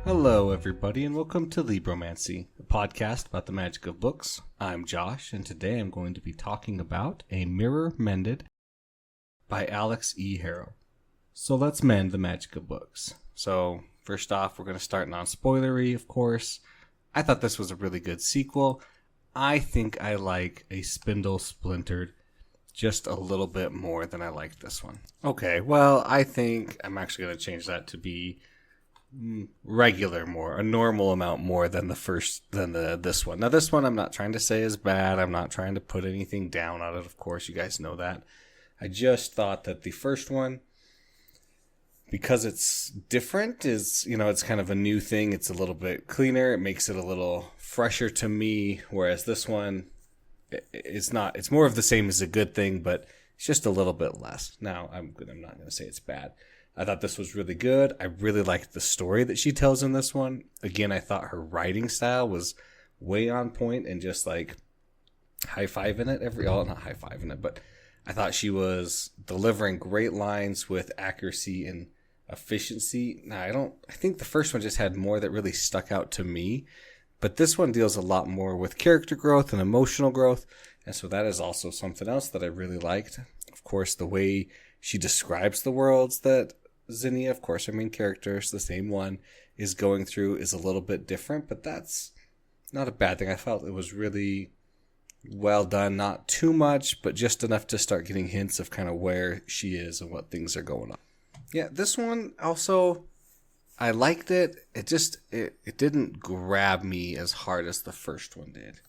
Hello, everybody, and welcome to Libromancy, a podcast about the magic of books. I'm Josh, and today I'm going to be talking about A Mirror Mended by Alix E. Harrow. So let's mend the magic of books. So first off, we're going to start non-spoilery, of course. I thought this was a really good sequel. I think I like A Spindle Splintered just a little bit more than I like this one. Okay, well, I think I'm actually going to change that to be regular more, a normal amount more than this one. Now this one I'm not trying to say is bad. I'm not trying to put anything down on it. Of course, you guys know that. I just thought that the first one, because it's different, is, it's kind of a new thing. It's a little bit cleaner. It makes it a little fresher to me. Whereas this one, it's not. It's more of the same as a good thing, but it's just a little bit less. Now I'm not going to say it's bad. I thought this was really good. I really liked the story that she tells in this one. Again, I thought her writing style was way on point and just like high-fiving it not high-fiving it, but I thought she was delivering great lines with accuracy and efficiency. Now, I think the first one just had more that really stuck out to me, but this one deals a lot more with character growth and emotional growth, and so that is also something else that I really liked. Of course, the way she describes the worlds that Zinnia, of course, our main character, is the same one, is going through is a little bit different, but that's not a bad thing. I felt it was really well done. Not too much, but just enough to start getting hints of kind of where she is and what things are going on. Yeah, this one also, I liked it. It didn't grab me as hard as the first one did.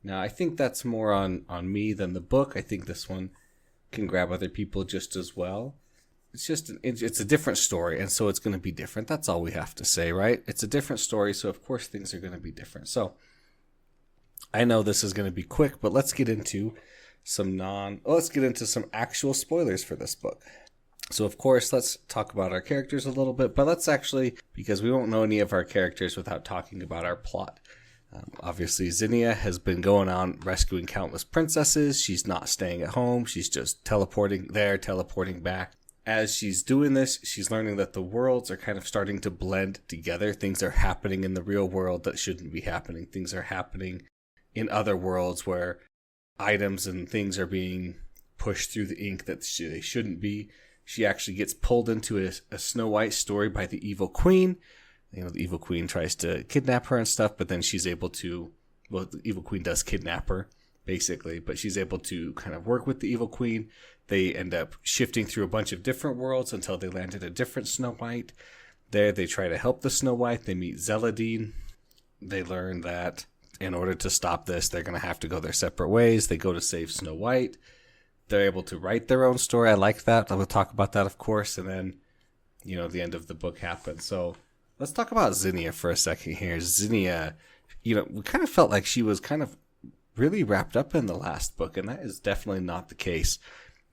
Now, I think that's more on me than the book. I think this one can grab other people just as well. It's a different story, and so it's going to be different. That's all we have to say, right? It's a different story, so of course things are going to be different. So I know this is going to be quick, but let's get into some actual spoilers for this book. So of course, let's talk about our characters a little bit, but let's actually, because we won't know any of our characters without talking about our plot. Obviously, Zinnia has been going on rescuing countless princesses. She's not staying at home. She's just teleporting there, teleporting back. As she's doing this, she's learning that the worlds are kind of starting to blend together. Things are happening in the real world that shouldn't be happening. Things are happening in other worlds where items and things are being pushed through the ink that they shouldn't be. She actually gets pulled into a Snow White story by the evil queen. The evil queen tries to kidnap her and stuff, but then she's able to, the evil queen does kidnap her, basically, but she's able to kind of work with the evil queen. They end up shifting through a bunch of different worlds until they land at a different Snow White. There, they try to help the Snow White. They meet Zeladine. They learn that in order to stop this, they're going to have to go their separate ways. They go to save Snow White. They're able to write their own story. I like that. I will talk about that, of course, and then, the end of the book happens. So let's talk about Zinnia for a second here. Zinnia, we kind of felt like she was kind of really wrapped up in the last book, and that is definitely not the case.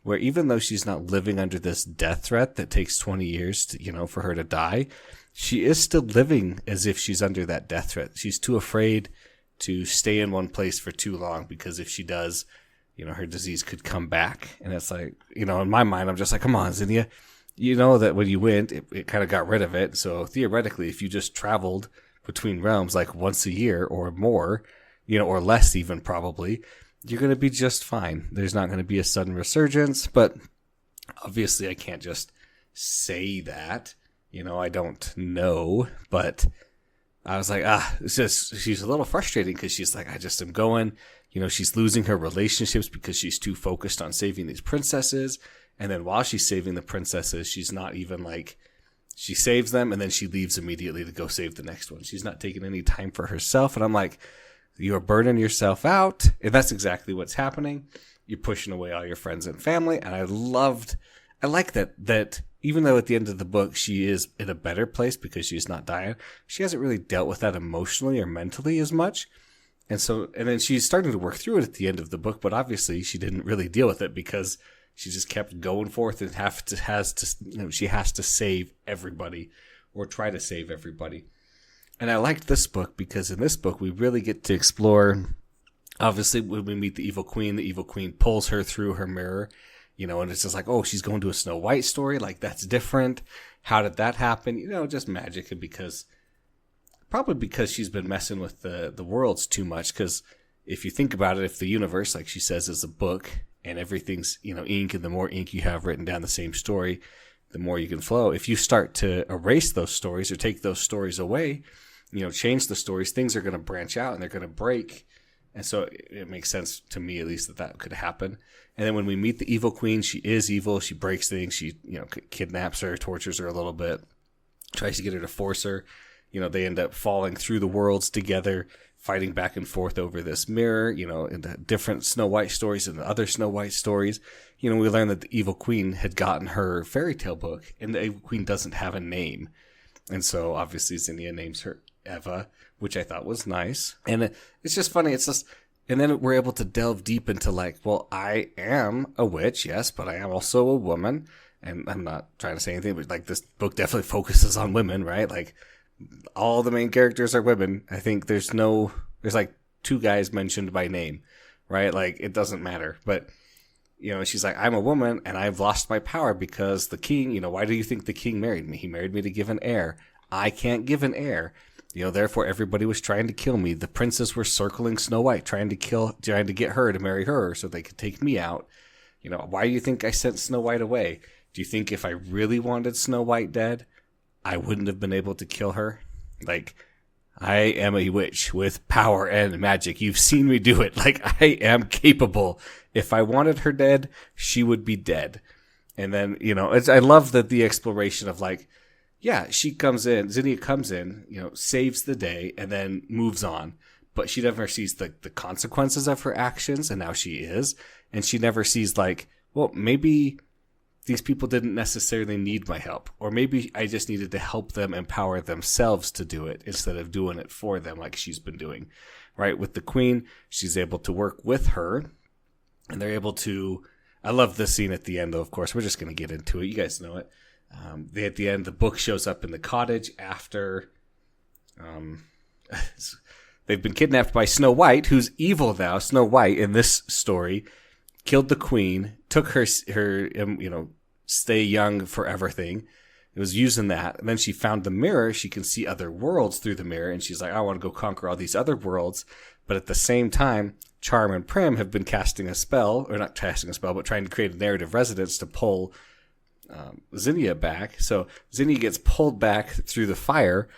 Where even though she's not living under this death threat that takes 20 years to, for her to die, she is still living as if she's under that death threat. She's too afraid to stay in one place for too long, because if she does, her disease could come back. And it's like, in my mind, I'm just like, come on, Zinnia. You know that when you went, it kind of got rid of it. So theoretically, if you just traveled between realms like once a year or more, or less even probably, you're going to be just fine. There's not going to be a sudden resurgence, but obviously I can't just say that. I don't know, but I was like, she's a little frustrating because she's like, I just am going. She's losing her relationships because she's too focused on saving these princesses. And then while she's saving the princesses, she's not even like, she saves them and then she leaves immediately to go save the next one. She's not taking any time for herself. And I'm like, you're burning yourself out. And that's exactly what's happening. You're pushing away all your friends and family. And I like that even though at the end of the book, she is in a better place because she's not dying, she hasn't really dealt with that emotionally or mentally as much. And then she's starting to work through it at the end of the book, but obviously she didn't really deal with it because she just kept going forth and she has to save everybody or try to save everybody. And I liked this book because in this book, we really get to explore, obviously, when we meet the evil queen pulls her through her mirror, and it's just like, oh, she's going to a Snow White story. Like, that's different. How did that happen? Just magic. And because probably because she's been messing with the worlds too much. Because if you think about it, if the universe, like she says, is a book and everything's, ink, and the more ink you have written down the same story, the more you can flow. If you start to erase those stories or take those stories away, change the stories, things are going to branch out and they're going to break. And so it makes sense to me, at least, that could happen. And then when we meet the evil queen, she is evil. She breaks things. She, kidnaps her, tortures her a little bit, tries to get her to force her. They end up falling through the worlds together, fighting back and forth over this mirror, in the different Snow White stories and the other Snow White stories. We learned that the evil queen had gotten her fairy tale book, and the evil queen doesn't have a name. And so obviously Zinnia names her Eva, which I thought was nice. And it's just funny. And then we're able to delve deep into I am a witch, yes, but I am also a woman. And I'm not trying to say anything, but this book definitely focuses on women, right? All the main characters are women. I think there's 2 guys mentioned by name, right? It doesn't matter. But, she's like, I'm a woman and I've lost my power because the king, why do you think the king married me? He married me to give an heir. I can't give an heir. Therefore everybody was trying to kill me. The princes were circling Snow White, trying to get her to marry her so they could take me out. Why do you think I sent Snow White away? Do you think if I really wanted Snow White dead, I wouldn't have been able to kill her? I am a witch with power and magic. You've seen me do it. I am capable. If I wanted her dead, she would be dead. And then, I love that the exploration of she comes in, Zinnia comes in, saves the day and then moves on. But she never sees the consequences of her actions, and now she is. And she never sees maybe these people didn't necessarily need my help. Or maybe I just needed to help them empower themselves to do it instead of doing it for them like she's been doing. Right? With the queen, she's able to work with her. And they're able to... I love this scene at the end, though, of course. We're just going to get into it. You guys know it. At the end, the book shows up in the cottage after... they've been kidnapped by Snow White, who's evil now. Snow White, in this story, killed the queen, took her stay young forever thing. It was using that. And then she found the mirror. She can see other worlds through the mirror. And she's like, I want to go conquer all these other worlds. But at the same time, Charm and Prim have been casting a spell, or not casting a spell, but trying to create a narrative resonance to pull Zinnia back. So Zinnia gets pulled back through the fire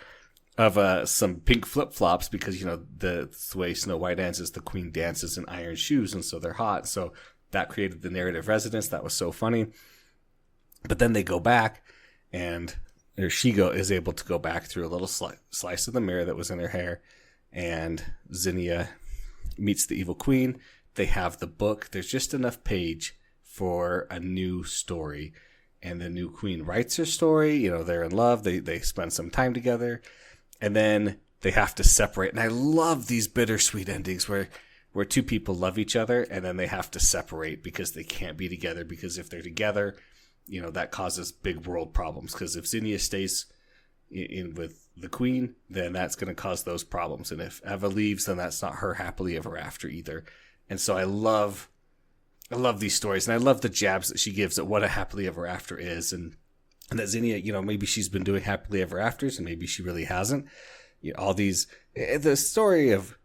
of some pink flip-flops because, the way Snow White dances, the queen dances in iron shoes, and so they're hot. So that created the narrative resonance. That was so funny. But then they go back, and is able to go back through a little slice of the mirror that was in her hair, and Zinnia meets the evil queen. They have the book. There's just enough page for a new story, and the new queen writes her story. They're in love. They spend some time together, and then they have to separate. And I love these bittersweet endings where 2 people love each other, and then they have to separate because they can't be together, because if they're together, that causes big world problems. Because if Zinnia stays in with the queen, then that's going to cause those problems. And if Eva leaves, then that's not her happily ever after either. And so I love these stories, and I love the jabs that she gives at what a happily ever after is. And that Zinnia, maybe she's been doing happily ever afters, and maybe she really hasn't. All these, the story of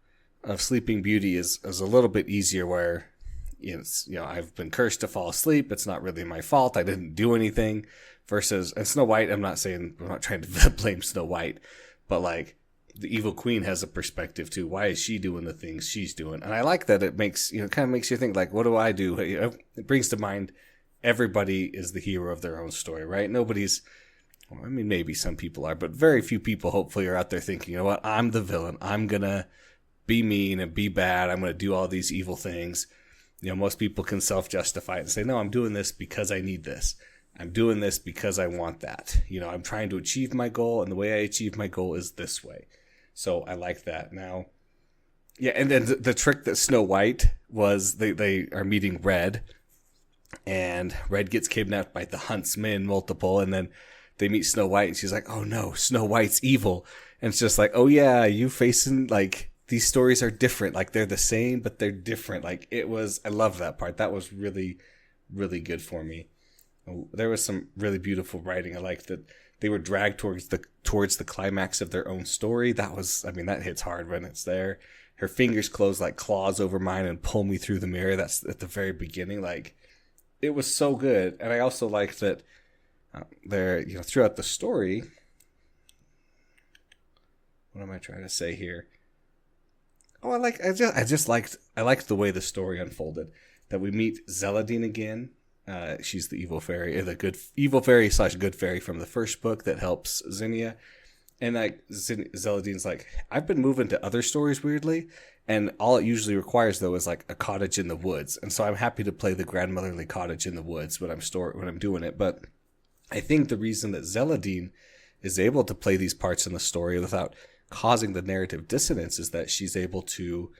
Sleeping Beauty is a little bit easier, where I've been cursed to fall asleep. It's not really my fault. I didn't do anything. Versus, and Snow White, I'm not trying to blame Snow White, but the evil queen has a perspective too. Why is she doing the things she's doing? And I like that it makes, kind of makes you think what do I do? It brings to mind everybody is the hero of their own story, right? Maybe some people are, but very few people hopefully are out there thinking, you know what? I'm the villain. I'm going to be mean and be bad. I'm going to do all these evil things. Most people can self-justify it and say, no, I'm doing this because I need this. I'm doing this because I want that. I'm trying to achieve my goal, and the way I achieve my goal is this way. So I like that. Now, yeah, and then the trick that Snow White was, they are meeting Red, and Red gets kidnapped by the Huntsmen multiple, and then they meet Snow White, and she's like, oh no, Snow White's evil. And it's just oh yeah, you facing, these stories are different. They're the same, but they're different. I love that part. That was really, really good for me. There was some really beautiful writing. I liked that they were dragged towards the climax of their own story. That hits hard when it's there. Her fingers close like claws over mine and pull me through the mirror. That's at the very beginning. Like, it was so good. And I also liked that throughout the story, what am I trying to say here? Oh, I liked the way the story unfolded. That we meet Zeladine again. She's the evil fairy, the good evil fairy / good fairy from the first book that helps Zinnia. And like Zeladine's like, I've been moving to other stories weirdly, and all it usually requires though is like a cottage in the woods. And so I'm happy to play the grandmotherly cottage in the woods when I'm doing it. But I think the reason that Zeladine is able to play these parts in the story without causing the narrative dissonance is that she's able to,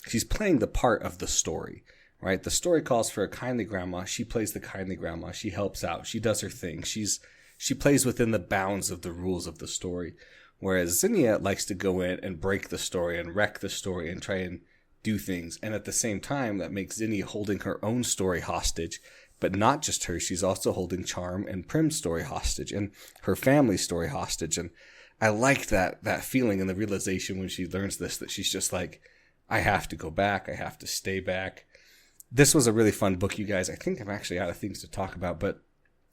she's playing the part of the story, right? The story calls for a kindly grandma. She plays the kindly grandma. She helps out. She does her thing. She plays within the bounds of the rules of the story. Whereas Zinnia likes to go in and break the story and wreck the story and try and do things. And at the same time, that makes Zinnia holding her own story hostage. But not just her, she's also holding Charm and Prim's story hostage and her family's story hostage. And I like that feeling and the realization when she learns this, that she's just like, I have to go back. I have to stay back. This was a really fun book, you guys. I think I'm actually out of things to talk about, but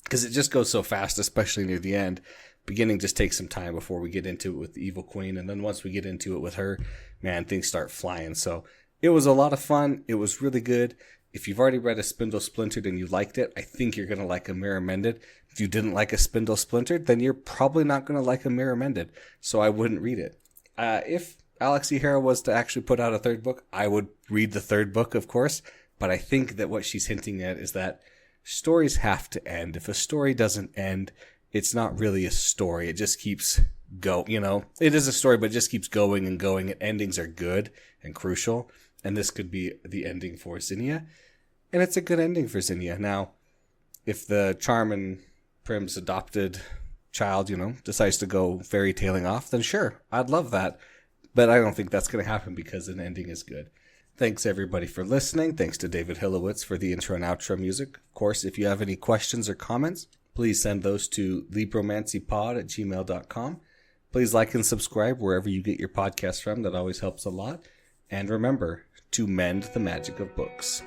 because it just goes so fast, especially near the end. Beginning just takes some time before we get into it with the Evil Queen. And then once we get into it with her, man, things start flying. So it was a lot of fun. It was really good. If you've already read A Spindle Splintered and you liked it, I think you're going to like A Mirror Mended. If you didn't like A Spindle Splintered, then you're probably not going to like A Mirror Mended. So I wouldn't read it. If Alix E. Harrow was to actually put out a third book, I would read the third book, of course. But I think that what she's hinting at is that stories have to end. If a story doesn't end, it's not really a story. It just keeps going, It is a story, but it just keeps going and going. And endings are good and crucial. And this could be the ending for Zinnia. And it's a good ending for Zinnia. Now, if the Charm and Prim's adopted child, decides to go fairy tailing off, then sure, I'd love that. But I don't think that's going to happen because an ending is good. Thanks, everybody, for listening. Thanks to David Hillowitz for the intro and outro music. Of course, if you have any questions or comments, please send those to libromancypod@gmail.com. Please like and subscribe wherever you get your podcasts from. That always helps a lot. And remember to mend the magic of books.